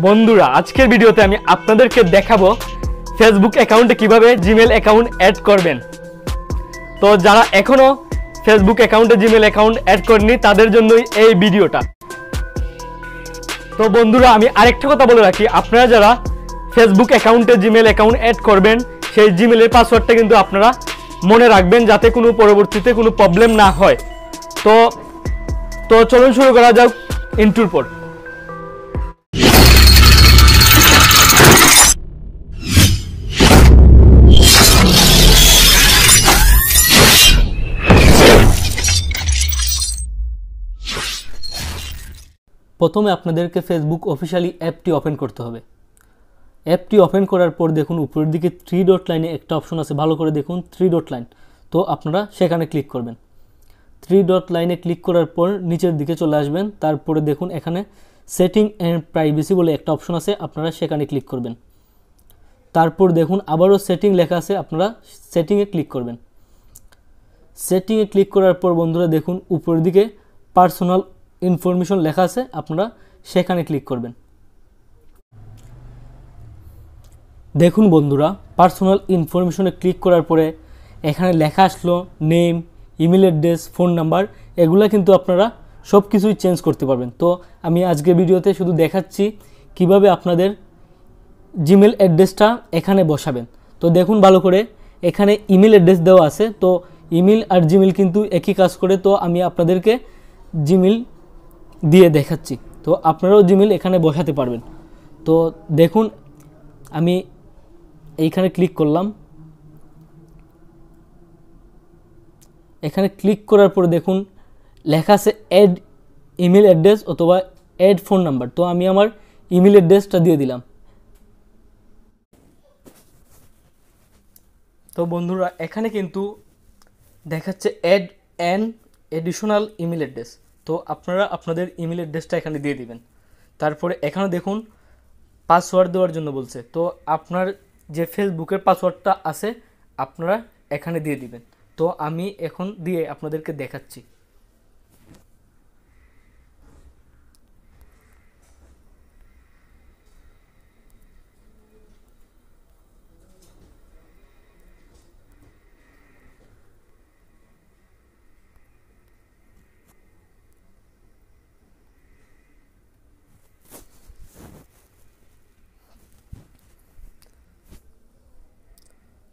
বন্ধুরা আজকের ভিডিওতে আমি আপনাদেরকে দেখাবো ফেসবুক অ্যাকাউন্টে কিভাবে জিমেল অ্যাকাউন্ট অ্যাড করবেন। তো যারা এখনো ফেসবুক অ্যাকাউন্টে জিমেল অ্যাকাউন্ট অ্যাড করেনি তাদের জন্যই এই ভিডিওটা। তো বন্ধুরা আমি আরেকটা কথা বলে রাখি, আপনারা যারা ফেসবুক অ্যাকাউন্টে জিমেল অ্যাকাউন্ট অ্যাড করবেন সেই জিমেলের পাসওয়ার্ডটা কিন্তু আপনারা মনে রাখবেন যাতে কোনো পরবর্তীতে কোনো প্রবলেম না হয়। তো চলুন শুরু করা যাক ইন্ট্রোর পর। প্রথমে আপনাদেরকে ফেসবুক অফিশিয়ালি অ্যাপটি ওপেন করতে হবে। অ্যাপটি ওপেন করার পর দেখুন উপরের দিকে 3 ডট লাইনে একটা অপশন আছে, ভালো করে দেখুন 3 ডট লাইন। তো আপনারা সেখানে ক্লিক করবেন। 3 ডট লাইনে ক্লিক করার পর নিচের দিকে চলে আসবেন। তারপরে দেখুন এখানে সেটিং অ্যান্ড প্রাইভেসি বলে একটা অপশন আছে, আপনারা সেখানে ক্লিক করবেন। তারপর দেখুন আবারও সেটিং লেখা আছে, আপনারা সেটিংয়ে ক্লিক করবেন। সেটিংয়ে ক্লিক করার পর বন্ধুরা দেখুন উপরের দিকে পার্সোনাল ইনফরমেশন লেখা আছে, আপনারা সেখানে ক্লিক করবেন। দেখুন বন্ধুরা পার্সোনাল ইনফরমেশনে ক্লিক করার পরে এখানে লেখা আসলো name, email address, phone number, এগুলা কিন্তু আপনারা সব কিছুই চেঞ্জ করতে পারবেন। তো আমি আজকের ভিডিওতে শুধু দেখাচ্ছি কিভাবে আপনাদের জিমেল অ্যাড্রেসটা এখানে বসাবেন। তো দেখুন ভালো করে এখানে ইমেল অ্যাড্রেস দেওয়া আছে, তো ইমেল আর জিমেল কিন্তু একই কাজ করে। তো আমি আপনাদেরকে জিমেল দিয়ে দেখাচ্ছি, তো আপনারাও জিমেল এখানে বসাতে পারবেন। তো দেখুন আমি এইখানে ক্লিক করলাম। এখানে ক্লিক করার পরে দেখুন লেখা আছে অ্যাড ইমেল অ্যাড্রেস অথবা অ্যাড ফোন নাম্বার। তো আমি আমার ইমেল অ্যাড্রেসটা দিয়ে দিলাম। তো বন্ধুরা এখানে কিন্তু দেখাচ্ছে add an additional email address. তো আপনারা আপনাদের ইমেল অ্যাড্রেসটা এখানে দিয়ে দিবেন। তারপরে এখানে দেখুন পাসওয়ার্ড দেওয়ার জন্য বলছে, তো আপনার যে ফেসবুকের পাসওয়ার্ডটা আছে আপনারা এখানে দিয়ে দিবেন। তো আমি এখন দিয়ে আপনাদেরকে দেখাচ্ছি।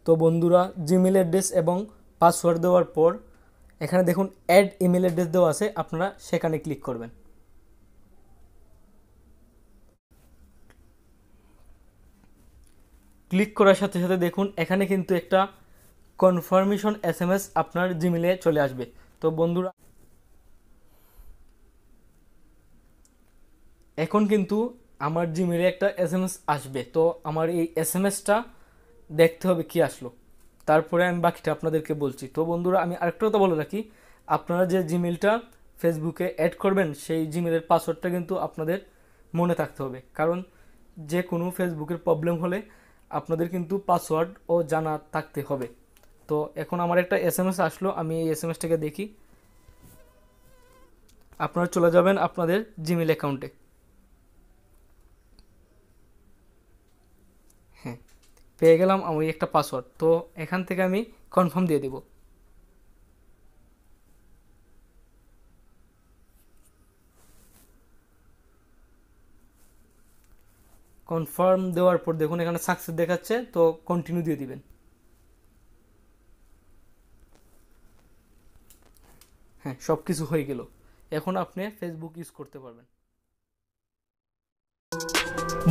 তো বন্ধুরা জিমেল অ্যাড্রেস এবং পাসওয়ার্ড দেওয়ার পর এখানে দেখুন অ্যাড ইমেল অ্যাড্রেস দেওয়া আছে, আপনারা সেখানে ক্লিক করবেন। ক্লিক করার সাথে সাথে দেখুন এখানে কিন্তু একটা কনফার্মেশন SMS আপনার জিমেলে চলে আসবে। তো বন্ধুরা এখন কিন্তু আমার জিমেলে একটা SMS আসবে, তো আমার এই SMSটা দেখতে হবে কি আসলো, তারপরে আমি বাকিটা আপনাদেরকে বলছি। তো বন্ধুরা আমি আরেকটা কথা বলে রাখি, আপনারা যে জিমেলটা ফেসবুকে অ্যাড করবেন সেই জিমেলের পাসওয়ার্ডটা কিন্তু আপনাদের মনে থাকতে হবে, কারণ যে কোনো ফেসবুকের প্রবলেম হলে আপনাদের কিন্তু পাসওয়ার্ডও জানা থাকতে হবে। তো এখন আমার একটা SMS আসলো, আমি এই SMSটাকে দেখি। আপনারা চলে যাবেন আপনাদের জিমেল অ্যাকাউন্টে। হ্যাঁ পেয়ে গেলাম আমি একটা পাসওয়ার্ড, তো এখান থেকে আমি কনফার্ম দিয়ে দেব। কনফার্ম দেওয়ার পর দেখুন এখানে সাকসেস দেখাচ্ছে, তো কন্টিনিউ দিয়ে দিবেন। হ্যাঁ সব কিছু হয়ে গেল, এখন আপনি ফেসবুক ইউজ করতে পারবেন।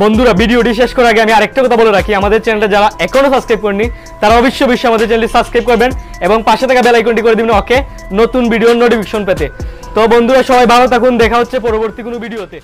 বন্ধুরা ভিডিওটি শেষ করার আগে আমি আরেকটা কথা বলে রাখি, আমাদের চ্যানেলটা যারা এখনো সাবস্ক্রাইব করেনি তারা অবশ্যই আমাদের চ্যানেলটি সাবস্ক্রাইব করবেন এবং পাশে থাকা বেল আইকনটি করে দিবেন ওকে নতুন ভিডিওর নোটিফিকেশন পেতে। তো বন্ধুরা সবাই ভালো থাকুন, দেখা হচ্ছে পরবর্তী কোনো ভিডিওতে।